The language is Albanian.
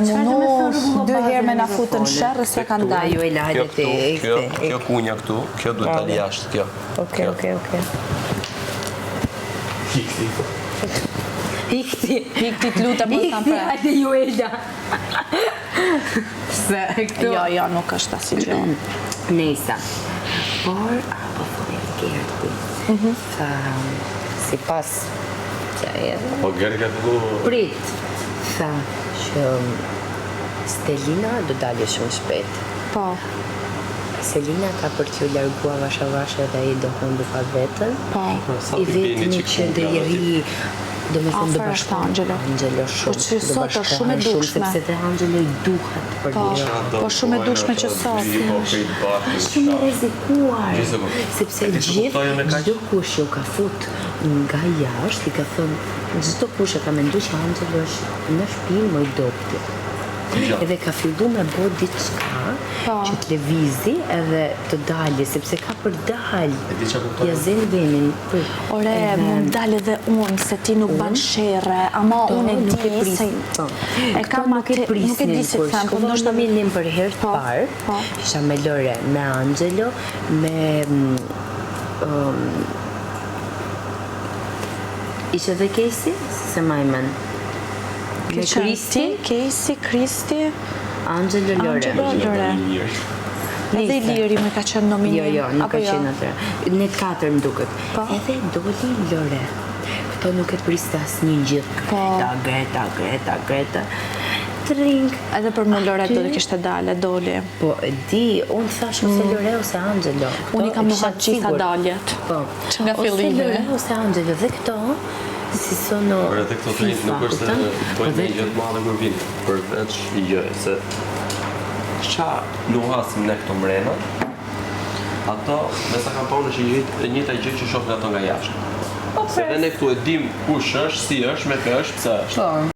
munu 2 herë me na futën sherrë se kanë dalë. Juela, hajde ti. Kjo kunja këtu, kjo duhet dalë jashtë, kjo. Okej. Hikti, t'lutem mos ta pre. hajde Juela. Se këtu. Jo, nuk është asnjë gjë. Nejsa. Por, apo thonë Gerti. Tha, si pas që edhe. Po Gerti ka fillu... Prit. Tha që Stelina do dalë shumë shpejt. Po. Selina ka për t'ju largua vasha dhe ai do humbi pa vetën. Po. I vetëmi që do i rri, do me thëmë do Afër është bashkon Angelo shumë. Po që sot është shumë e dukshme. Sepse te Angelo i duhet për një. Po shumë e dukshme që sot. Shumë e rrezikuar. Sepse çdo kush ju ka fut nga jashtë, i ka thënë çdo kush e ka menduar që Angelo është në shtëpi më i dobti. Edhe ka fillu me bo diçka që të levizi edhe të dalje, sepse ka për dalë. Ja zen venin. Ore, mund dalë edhe unë, se ti nuk ban shere, ama unë e di se... E kam atë, nuk e di si të them, po ndoshta milnim për herë të parë, isha me Lore, me Angelo, me... Ishe dhe Casey, se majmen. Me Kristi, Angelo Lore. Edhe Liri më ka qenë nominim. Jo, nuk ka qenë atër. Ne të 4 më duket. Edhe doli Lore. Këto nuk e priste asnjë gjithë. Greta. Trink. Edhe për më Lore do të kishte dalë, doli. Po, di, unë thash ose Lore ose Angelo. Unë i kam nuhat gjitha daljet. Po. Që nga fillimi. Ose Lore ose Angelo. Dhe këto, si sono Por edhe këto të nuk është se bëjnë një gjë të madhe kur vinë, përveç një se qa nuhasim ne këto mrena, ato me sa kam paune që e njëjta gjë që shohin ato nga jashtë. Se dhe ne këtu e dim kush është, si është, me kë është, pse është.